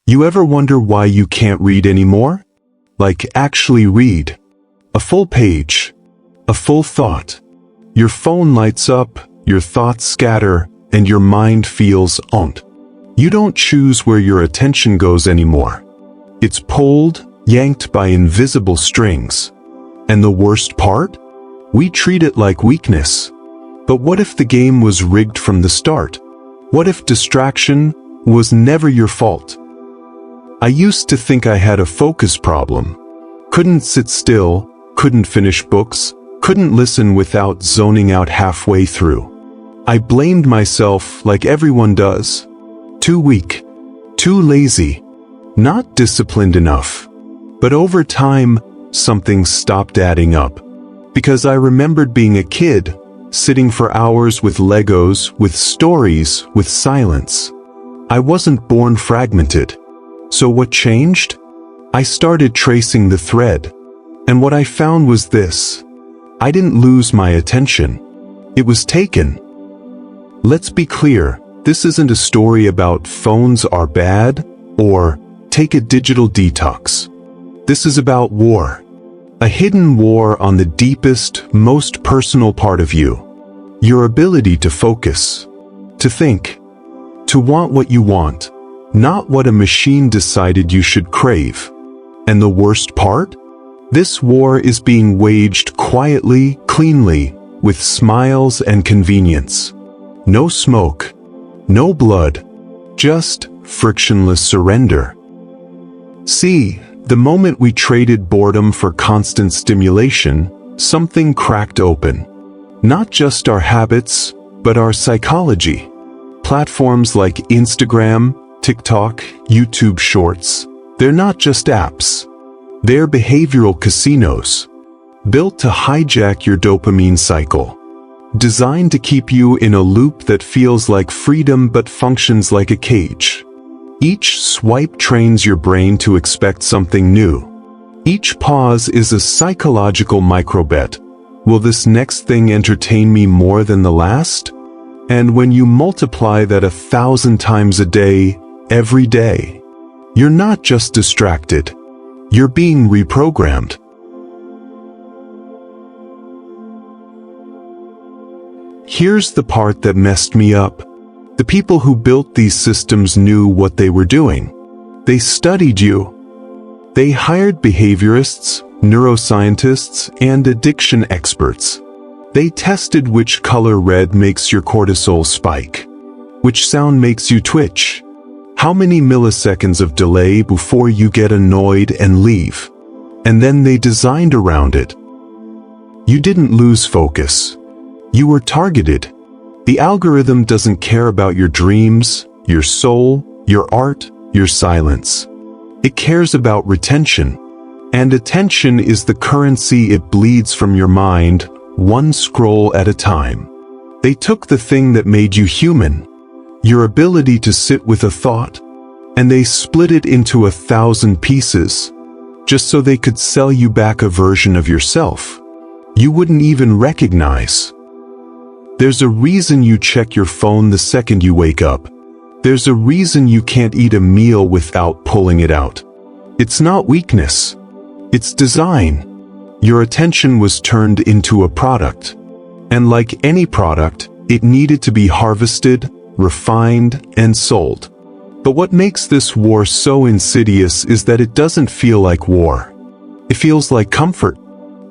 You ever wonder why you can't read anymore? Like actually read. A full page. A full thought. Your phone lights up, your thoughts scatter, and your mind feels owned. You don't choose where your attention goes anymore. It's pulled, yanked by invisible strings. And the worst part? We treat it like weakness. But what if the game was rigged from the start? What if distraction was never your fault? I used to think I had a focus problem. Couldn't sit still, couldn't finish books, couldn't listen without zoning out halfway through. I blamed myself like everyone does. Too weak, too lazy, not disciplined enough. But over time, something stopped adding up. Because I remembered being a kid, sitting for hours with Legos, with stories, with silence. I wasn't born fragmented. So what changed? I started tracing the thread. And what I found was this. I didn't lose my attention. It was taken. Let's be clear, this isn't a story about phones are bad, or take a digital detox. This is about war. A hidden war on the deepest, most personal part of you. Your ability to focus, to think, to want what you want, not what a machine decided you should crave. And the worst part? This war is being waged quietly, cleanly, with smiles and convenience. No smoke, no blood, just frictionless surrender. See, the moment we traded boredom for constant stimulation, something cracked open. Not just our habits, but our psychology. Platforms like Instagram, TikTok, YouTube Shorts, they're not just apps. They're behavioral casinos, built to hijack your dopamine cycle. Designed to keep you in a loop that feels like freedom but functions like a cage. Each swipe trains your brain to expect something new. Each pause is a psychological microbet. Will this next thing entertain me more than the last? And when you multiply that 1,000 times a day, every day, you're not just distracted. You're being reprogrammed. Here's the part that messed me up. The people who built these systems knew what they were doing. They studied you. They hired behaviorists, neuroscientists, and addiction experts. They tested which color red makes your cortisol spike, which sound makes you twitch, how many milliseconds of delay before you get annoyed and leave. And then they designed around it. You didn't lose focus. You were targeted. The algorithm doesn't care about your dreams, your soul, your art, your silence. It cares about retention. And attention is the currency it bleeds from your mind, one scroll at a time. They took the thing that made you human, your ability to sit with a thought, and they split it into 1,000 pieces, just so they could sell you back a version of yourself you wouldn't even recognize. There's a reason you check your phone the second you wake up. There's a reason you can't eat a meal without pulling it out. It's not weakness. It's design. Your attention was turned into a product. And like any product, it needed to be harvested, refined, and sold. But what makes this war so insidious is that it doesn't feel like war. It feels like comfort,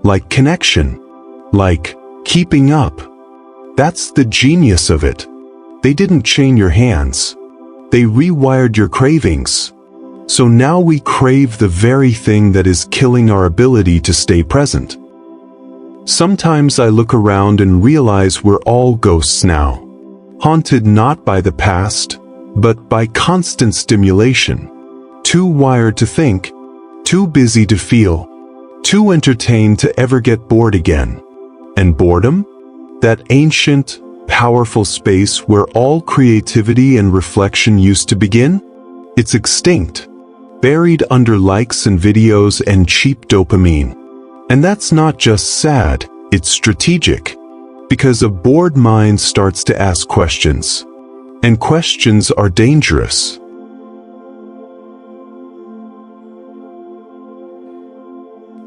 like connection, like keeping up. That's the genius of it. They didn't chain your hands. They rewired your cravings. So now we crave the very thing that is killing our ability to stay present. Sometimes I look around and realize we're all ghosts now. Haunted not by the past, but by constant stimulation. Too wired to think, too busy to feel, too entertained to ever get bored again. And boredom? That ancient, powerful space where all creativity and reflection used to begin? It's extinct, buried under likes and videos and cheap dopamine. And that's not just sad, it's strategic. Because a bored mind starts to ask questions. And questions are dangerous.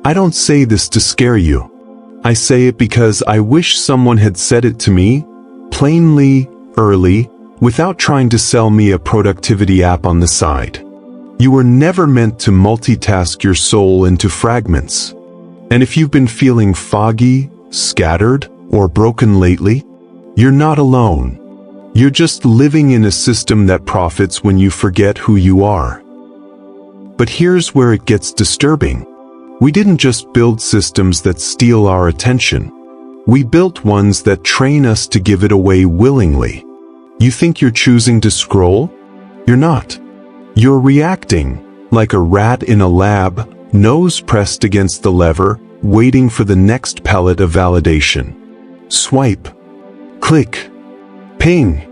I don't say this to scare you. I say it because I wish someone had said it to me, plainly, early, without trying to sell me a productivity app on the side. You were never meant to multitask your soul into fragments. And if you've been feeling foggy, scattered, or broken lately, you're not alone. You're just living in a system that profits when you forget who you are. But here's where it gets disturbing. We didn't just build systems that steal our attention. We built ones that train us to give it away willingly. You think you're choosing to scroll? You're not. You're reacting, like a rat in a lab, nose pressed against the lever, waiting for the next pellet of validation. Swipe. Click. Ping.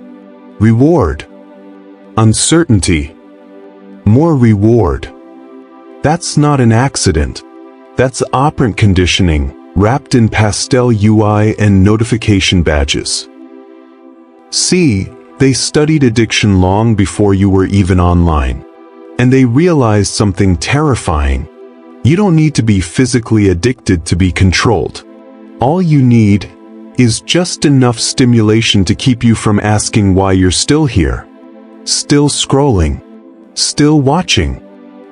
Reward. Uncertainty. More reward. That's not an accident. That's operant conditioning, wrapped in pastel UI and notification badges. See, they studied addiction long before you were even online. And they realized something terrifying. You don't need to be physically addicted to be controlled. All you need is just enough stimulation to keep you from asking why you're still here. Still scrolling. Still watching.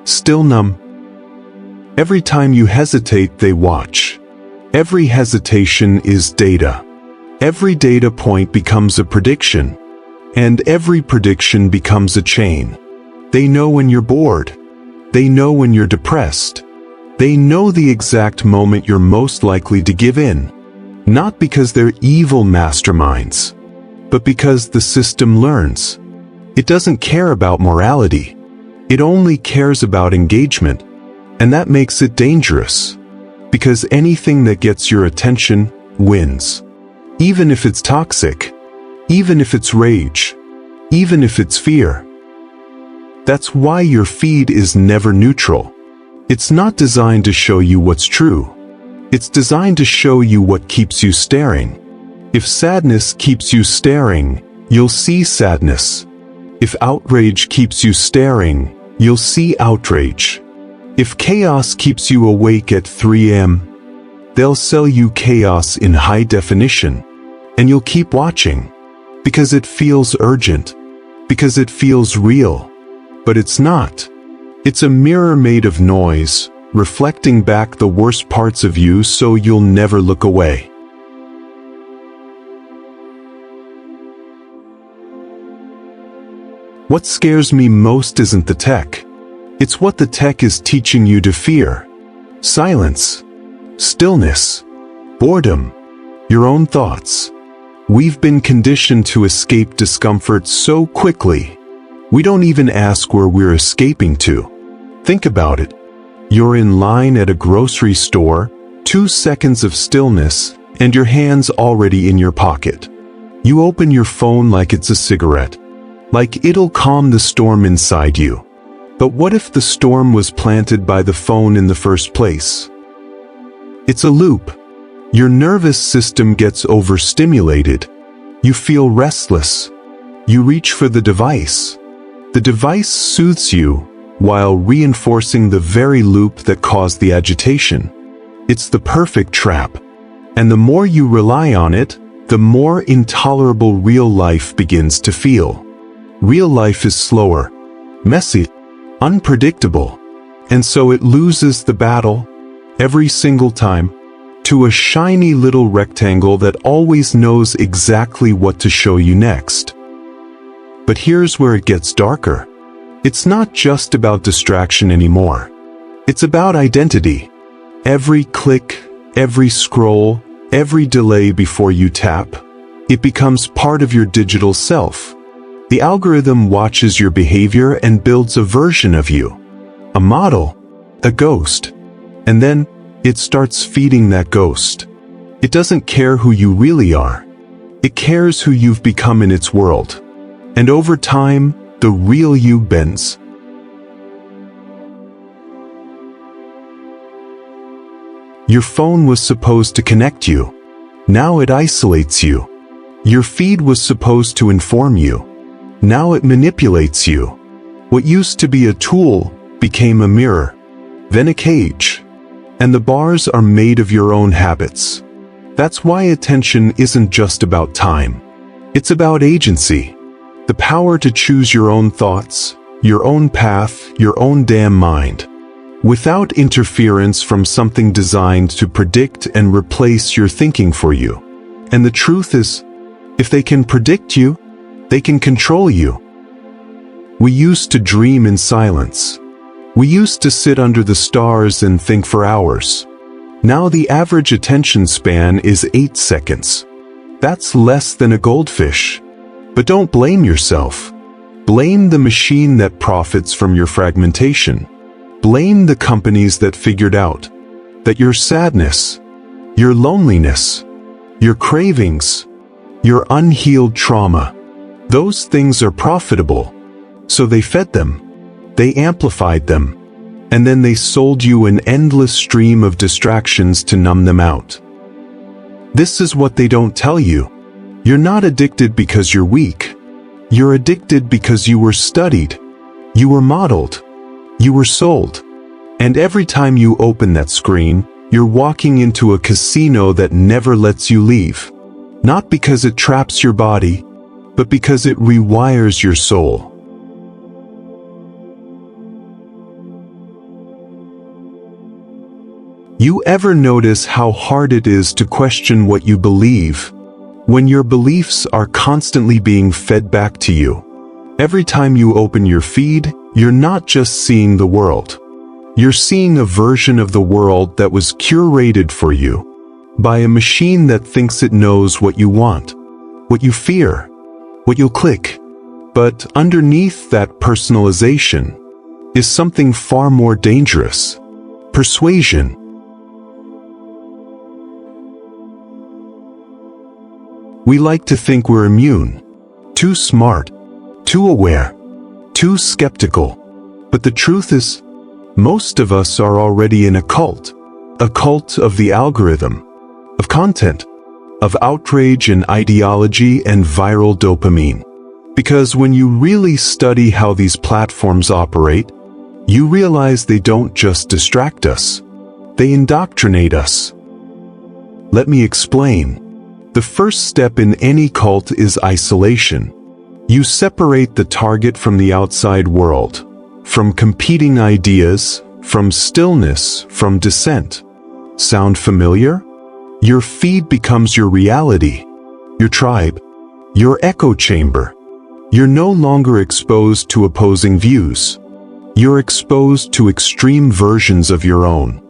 Still numb. Every time you hesitate, they watch. Every hesitation is data. Every data point becomes a prediction. And every prediction becomes a chain. They know when you're bored. They know when you're depressed. They know the exact moment you're most likely to give in. Not because they're evil masterminds, but because the system learns. It doesn't care about morality. It only cares about engagement. And that makes it dangerous. Because anything that gets your attention wins. Even if it's toxic. Even if it's rage. Even if it's fear. That's why your feed is never neutral. It's not designed to show you what's true. It's designed to show you what keeps you staring. If sadness keeps you staring, you'll see sadness. If outrage keeps you staring, you'll see outrage. If chaos keeps you awake at 3 a.m., they'll sell you chaos in high definition. And you'll keep watching. Because it feels urgent. Because it feels real. But it's not. It's a mirror made of noise, reflecting back the worst parts of you so you'll never look away. What scares me most isn't the tech. It's what the tech is teaching you to fear. Silence. Stillness. Boredom. Your own thoughts. We've been conditioned to escape discomfort so quickly. We don't even ask where we're escaping to. Think about it. You're in line at a grocery store, 2 seconds of stillness, and your hand's already in your pocket. You open your phone like it's a cigarette. Like it'll calm the storm inside you. But what if the storm was planted by the phone in the first place? It's a loop. Your nervous system gets overstimulated. You feel restless. You reach for the device. The device soothes you, while reinforcing the very loop that caused the agitation. It's the perfect trap. And the more you rely on it, the more intolerable real life begins to feel. Real life is slower, messy, unpredictable, and so it loses the battle, every single time, to a shiny little rectangle that always knows exactly what to show you next. But here's where it gets darker. It's not just about distraction anymore. It's about identity. Every click, every scroll, every delay before you tap, it becomes part of your digital self. The algorithm watches your behavior and builds a version of you. A model. A ghost. And then, it starts feeding that ghost. It doesn't care who you really are. It cares who you've become in its world. And over time, the real you bends. Your phone was supposed to connect you. Now it isolates you. Your feed was supposed to inform you. Now it manipulates you. What used to be a tool became a mirror, then a cage. And the bars are made of your own habits. That's why attention isn't just about time. It's about agency. The power to choose your own thoughts, your own path, your own damn mind. Without interference from something designed to predict and replace your thinking for you. And the truth is, if they can predict you, they can control you. We used to dream in silence. We used to sit under the stars and think for hours. Now the average attention span is 8 seconds. That's less than a goldfish. But don't blame yourself. Blame the machine that profits from your fragmentation. Blame the companies that figured out that your sadness, your loneliness, your cravings, your unhealed trauma, those things are profitable. So they fed them. They amplified them, and then they sold you an endless stream of distractions to numb them out. This is what they don't tell you. You're not addicted because you're weak. You're addicted because you were studied. You were modeled. You were sold. And every time you open that screen, you're walking into a casino that never lets you leave. Not because it traps your body, but because it rewires your soul. You ever notice how hard it is to question what you believe, when your beliefs are constantly being fed back to you? Every time you open your feed, you're not just seeing the world. You're seeing a version of the world that was curated for you by a machine that thinks it knows what you want, what you fear, what you'll click. But underneath that personalization is something far more dangerous: persuasion. We like to think we're immune, too smart, too aware, too skeptical. But the truth is, most of us are already in a cult of the algorithm, of content, of outrage and ideology and viral dopamine. Because when you really study how these platforms operate, you realize they don't just distract us, they indoctrinate us. Let me explain. The first step in any cult is isolation. You separate the target from the outside world, from competing ideas, from stillness, from dissent. Sound familiar? Your feed becomes your reality, your tribe, your echo chamber. You're no longer exposed to opposing views. You're exposed to extreme versions of your own.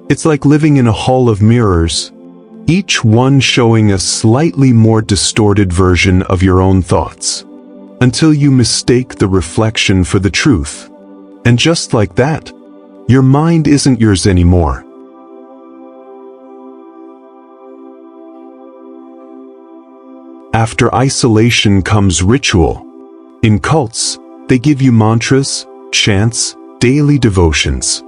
It's like living in a hall of mirrors, each one showing a slightly more distorted version of your own thoughts, until you mistake the reflection for the truth. And just like that, your mind isn't yours anymore. After isolation comes ritual. In cults, they give you mantras, chants, daily devotions.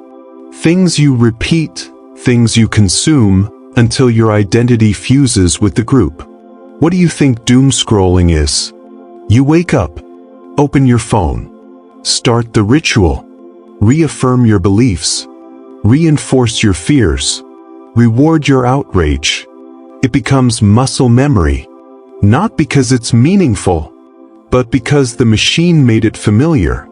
Things you repeat, things you consume, until your identity fuses with the group. What do you think doom scrolling is? You wake up, open your phone, start the ritual, reaffirm your beliefs, reinforce your fears, reward your outrage. It becomes muscle memory, not because it's meaningful, but because the machine made it familiar.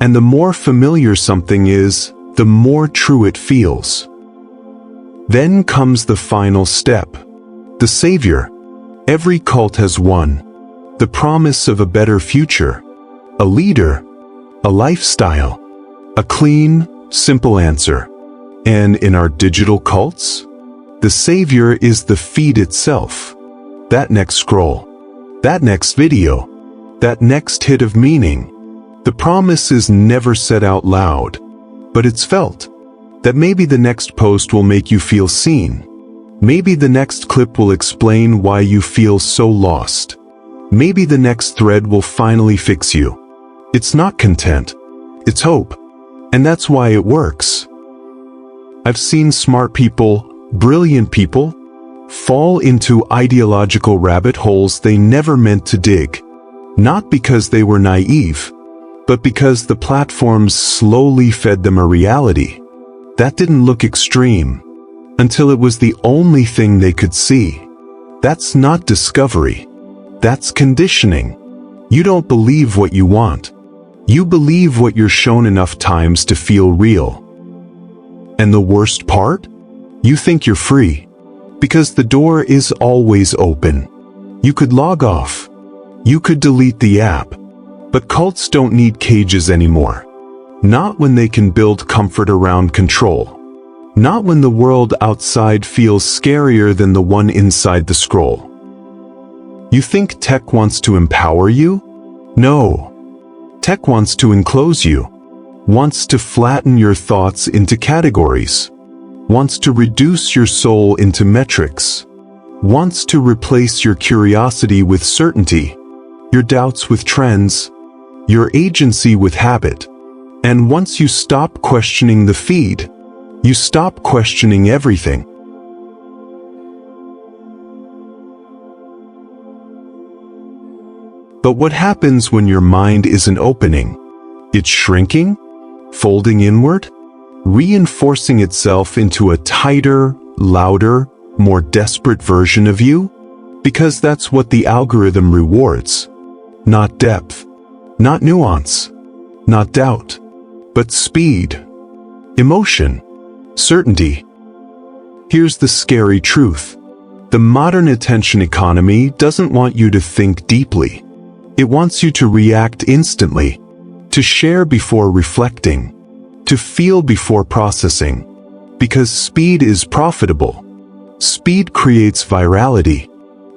And the more familiar something is, the more true it feels. Then comes the final step. The savior. Every cult has one. The promise of a better future. A leader. A lifestyle. A clean, simple answer. And in our digital cults, the savior is the feed itself. That next scroll. That next video. That next hit of meaning. The promise is never said out loud, but it's felt. That maybe the next post will make you feel seen. Maybe the next clip will explain why you feel so lost. Maybe the next thread will finally fix you. It's not content. It's hope. And that's why it works. I've seen smart people, brilliant people, fall into ideological rabbit holes they never meant to dig. Not because they were naive, but because the platforms slowly fed them a reality that didn't look extreme. until it was the only thing they could see. That's not discovery. That's conditioning. You don't believe what you want. You believe what you're shown enough times to feel real. And the worst part? You think you're free. Because the door is always open. You could log off. You could delete the app. But cults don't need cages anymore. Not when they can build comfort around control. Not when the world outside feels scarier than the one inside the scroll. You think tech wants to empower you? No. Tech wants to enclose you. Wants to flatten your thoughts into categories. Wants to reduce your soul into metrics. Wants to replace your curiosity with certainty, your doubts with trends, your agency with habit. And once you stop questioning the feed, you stop questioning everything. But what happens when your mind isn't opening? It's shrinking, folding inward, reinforcing itself into a tighter, louder, more desperate version of you? Because that's what the algorithm rewards. Not depth, not nuance, not doubt, but speed, emotion, certainty. Here's the scary truth. The modern attention economy doesn't want you to think deeply. It wants you to react instantly, to share before reflecting, to feel before processing. Because speed is profitable. Speed creates virality,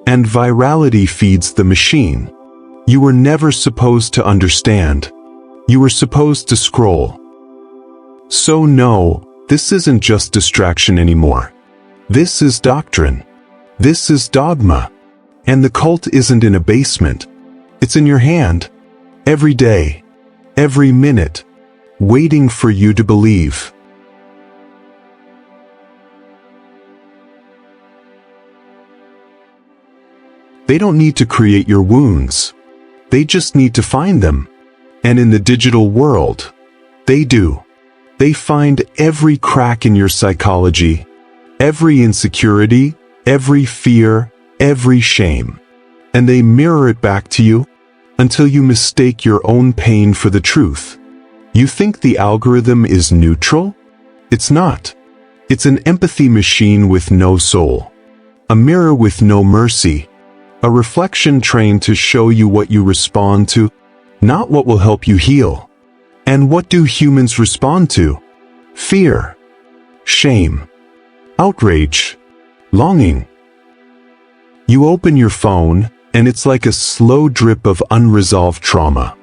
and virality feeds the machine. You were never supposed to understand. You were supposed to scroll. So no, this isn't just distraction anymore. This is doctrine. This is dogma. And the cult isn't in a basement. It's in your hand. Every day. Every minute. Waiting for you to believe. They don't need to create your wounds. They just need to find them. And in the digital world, they do. They find every crack in your psychology, every insecurity, every fear, every shame. And they mirror it back to you until you mistake your own pain for the truth. You think the algorithm is neutral? It's not. It's an empathy machine with no soul. A mirror with no mercy. A reflection trained to show you what you respond to, not what will help you heal. And what do humans respond to? Fear, shame, outrage, longing. You open your phone, and it's like a slow drip of unresolved trauma.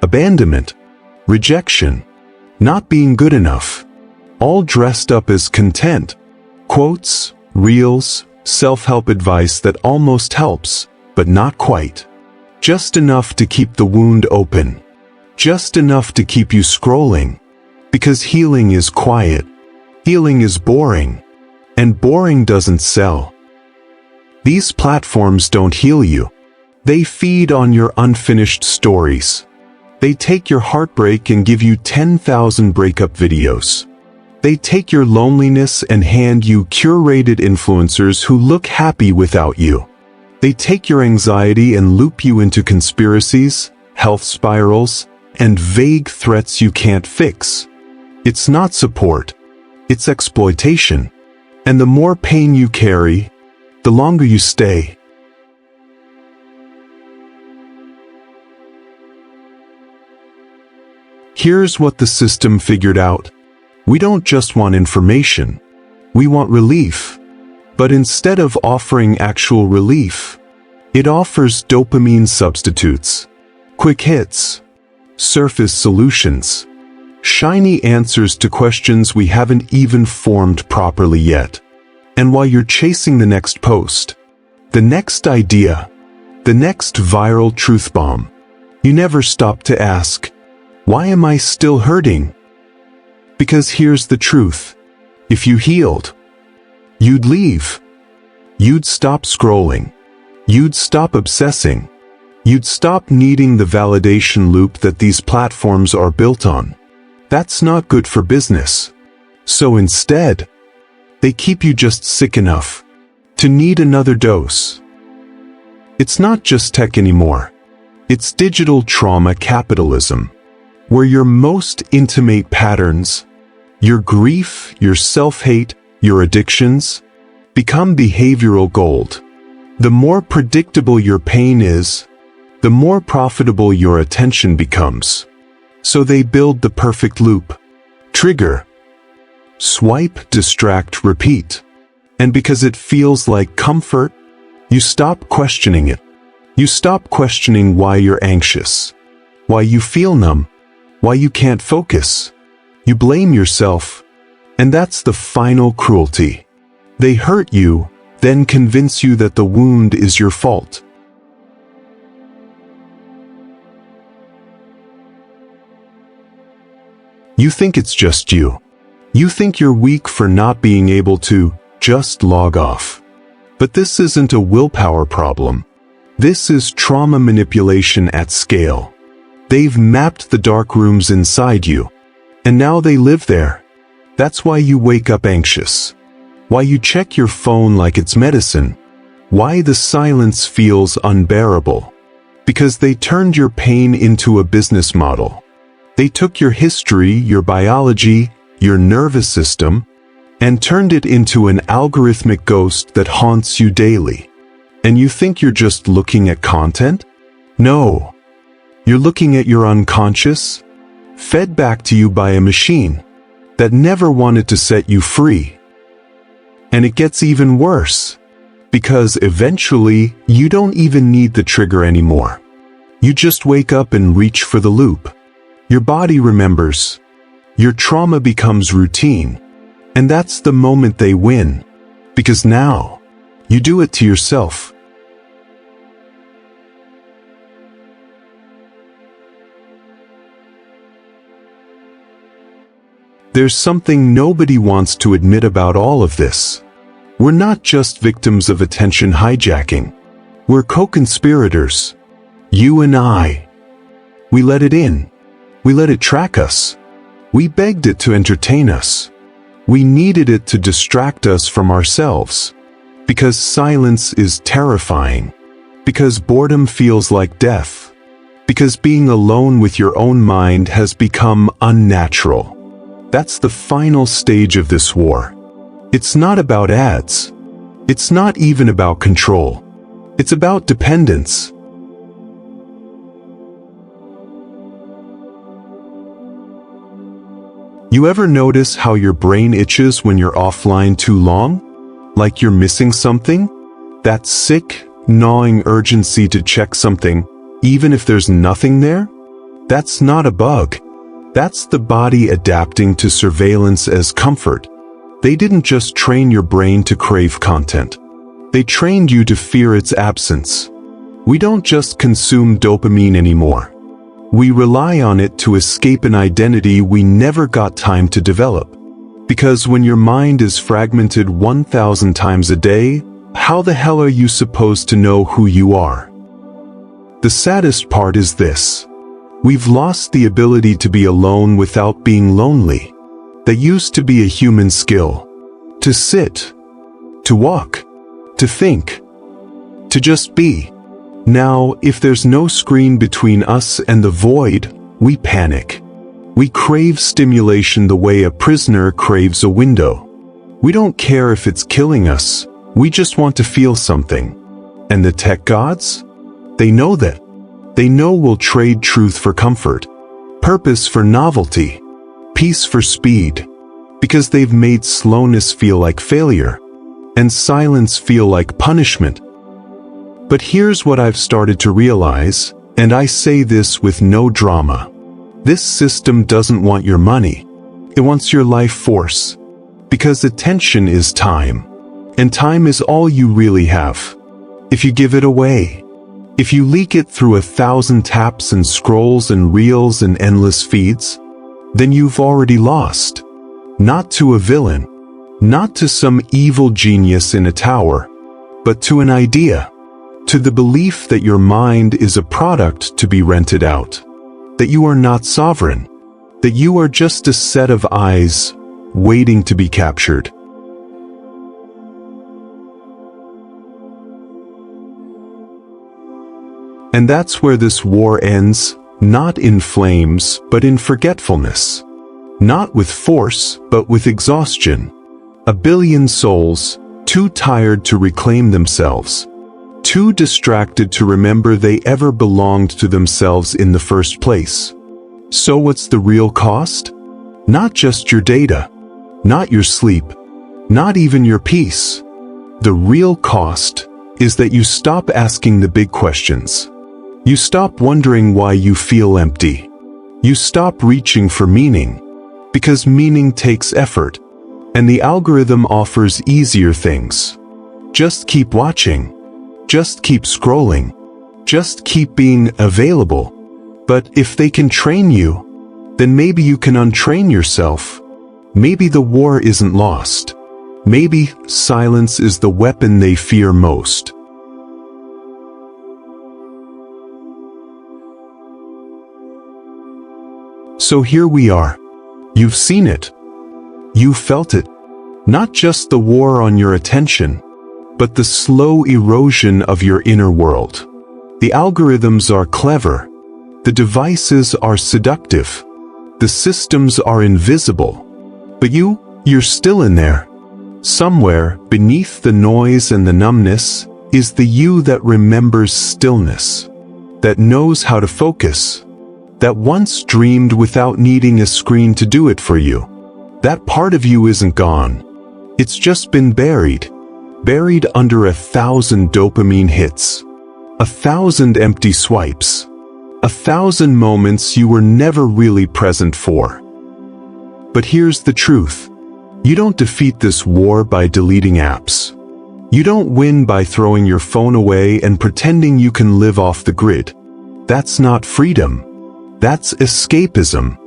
Abandonment, rejection, not being good enough, all dressed up as content. Quotes, reels, self-help advice that almost helps, but not quite. Just enough to keep the wound open. Just enough to keep you scrolling. Because healing is quiet. Healing is boring. And boring doesn't sell. These platforms don't heal you. They feed on your unfinished stories. They take your heartbreak and give you 10,000 breakup videos. They take your loneliness and hand you curated influencers who look happy without you. They take your anxiety and loop you into conspiracies, health spirals, and vague threats you can't fix. It's not support. It's exploitation. And the more pain you carry, the longer you stay. Here's what the system figured out. We don't just want information. We want relief. But instead of offering actual relief, it offers dopamine substitutes, quick hits, surface solutions, shiny answers to questions we haven't even formed properly yet. And while you're chasing the next post, the next idea, the next viral truth bomb, you never stop to ask, why am I still hurting? Because here's the truth. If you healed, you'd leave. You'd stop scrolling. You'd stop obsessing. You'd stop needing the validation loop that these platforms are built on. That's not good for business. So instead, They keep you just sick enough to need another dose. It's not just tech anymore. It's digital trauma capitalism, where your most intimate patterns, your grief, your self-hate, your addictions, become behavioral gold. The more predictable your pain is, the more profitable your attention becomes. So they build the perfect loop. Trigger, swipe, distract, repeat. And because it feels like comfort, you stop questioning it. You stop questioning why you're anxious, why you feel numb, why you can't focus. You blame yourself, and that's the final cruelty. They hurt you, then convince you that the wound is your fault. You think it's just you. You think you're weak for not being able to just log off. But this isn't a willpower problem. This is trauma manipulation at scale. They've mapped the dark rooms inside you, and now they live there. That's why you wake up anxious. Why you check your phone like it's medicine. Why the silence feels unbearable. Because they turned your pain into a business model. They took your history, your biology, your nervous system, and turned it into an algorithmic ghost that haunts you daily. And you think you're just looking at content? No. You're looking at your unconscious, fed back to you by a machine that never wanted to set you free. And it gets even worse, because eventually you don't even need the trigger anymore. You just wake up and reach for the loop. Your body remembers. Your trauma becomes routine. And that's the moment they win. Because now, you do it to yourself. There's something nobody wants to admit about all of this. We're not just victims of attention hijacking. We're co-conspirators. You and I. We let it in. We let it track us. We begged it to entertain us. We needed it to distract us from ourselves. Because silence is terrifying. Because boredom feels like death. Because being alone with your own mind has become unnatural. That's the final stage of this war. It's not about ads. It's not even about control. It's about dependence. You ever notice how your brain itches when you're offline too long? Like you're missing something? That sick, gnawing urgency to check something, even if there's nothing there? That's not a bug. That's the body adapting to surveillance as comfort. They didn't just train your brain to crave content. They trained you to fear its absence. We don't just consume dopamine anymore. We rely on it to escape an identity we never got time to develop. Because when your mind is fragmented 1,000 times a day, how the hell are you supposed to know who you are? The saddest part is this. We've lost the ability to be alone without being lonely. That used to be a human skill. To sit, to walk, to think, to just be. Now, if there's no screen between us and the void, we panic. We crave stimulation the way a prisoner craves a window. We don't care if it's killing us, we just want to feel something. And the tech gods? They know that. They know we'll trade truth for comfort, purpose for novelty, peace for speed, because they've made slowness feel like failure, and silence feel like punishment. But here's what I've started to realize, and I say this with no drama. This system doesn't want your money. It wants your life force. Because attention is time. And time is all you really have. If you give it away. If you leak it through 1,000 taps and scrolls and reels and endless feeds, then you've already lost. Not to a villain. Not to some evil genius in a tower. But to an idea. To the belief that your mind is a product to be rented out. That you are not sovereign. That you are just a set of eyes waiting to be captured. And that's where this war ends, not in flames, but in forgetfulness. Not with force, but with exhaustion. A billion souls, too tired to reclaim themselves. Too distracted to remember they ever belonged to themselves in the first place. So what's the real cost? Not just your data, not your sleep, not even your peace. The real cost is that you stop asking the big questions. You stop wondering why you feel empty. You stop reaching for meaning, because meaning takes effort, and the algorithm offers easier things. Just keep watching. Just keep scrolling. Just keep being available. But if they can train you, then maybe you can untrain yourself. Maybe the war isn't lost. Maybe silence is the weapon they fear most. So here we are. You've seen it. You felt it. Not just the war on your attention, but the slow erosion of your inner world. The algorithms are clever. The devices are seductive. The systems are invisible. But you're still in there. Somewhere, beneath the noise and the numbness, is the you that remembers stillness, that knows how to focus, that once dreamed without needing a screen to do it for you. That part of you isn't gone. It's just been buried under 1,000 dopamine hits, 1,000 empty swipes, 1,000 moments you were never really present for. But here's the truth. You don't defeat this war by deleting apps. You don't win by throwing your phone away and pretending you can live off the grid. That's not freedom. That's escapism.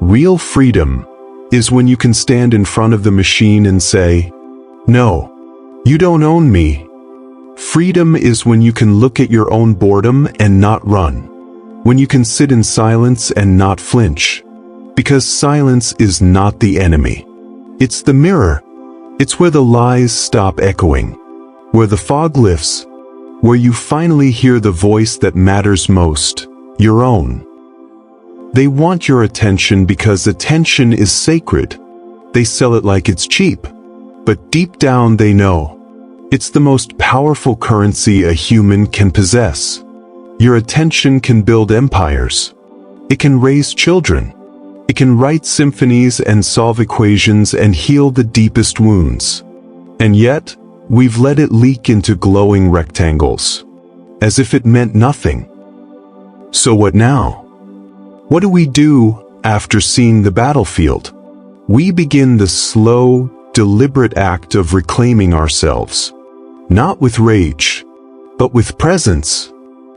Real freedom is when you can stand in front of the machine and say, "No, you don't own me." Freedom is when you can look at your own boredom and not run. When you can sit in silence and not flinch. Because silence is not the enemy. It's the mirror. It's where the lies stop echoing. Where the fog lifts. Where you finally hear the voice that matters most, your own. They want your attention because attention is sacred. They sell it like it's cheap. But deep down they know. It's the most powerful currency a human can possess. Your attention can build empires. It can raise children. It can write symphonies and solve equations and heal the deepest wounds. And yet, we've let it leak into glowing rectangles. As if it meant nothing. So what now? What do we do after seeing the battlefield? We begin the slow, deliberate act of reclaiming ourselves. Not with rage, but with presence.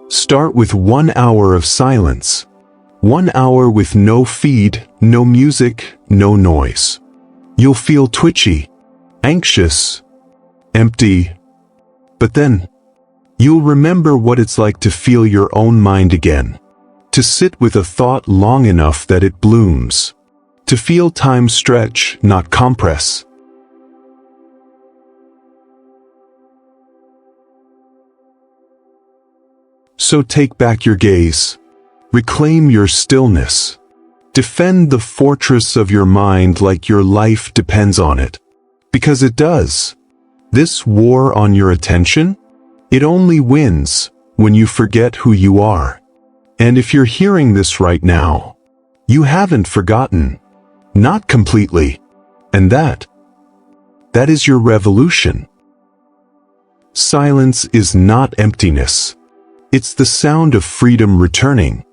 Start with 1 hour of silence. 1 hour with no feed, no music, no noise. You'll feel twitchy, anxious, empty. But then, you'll remember what it's like to feel your own mind again. To sit with a thought long enough that it blooms. To feel time stretch, not compress. So take back your gaze. Reclaim your stillness. Defend the fortress of your mind like your life depends on it. Because it does. This war on your attention, it only wins when you forget who you are. And if you're hearing this right now, you haven't forgotten. Not completely. And that is your revolution. Silence is not emptiness. It's the sound of freedom returning.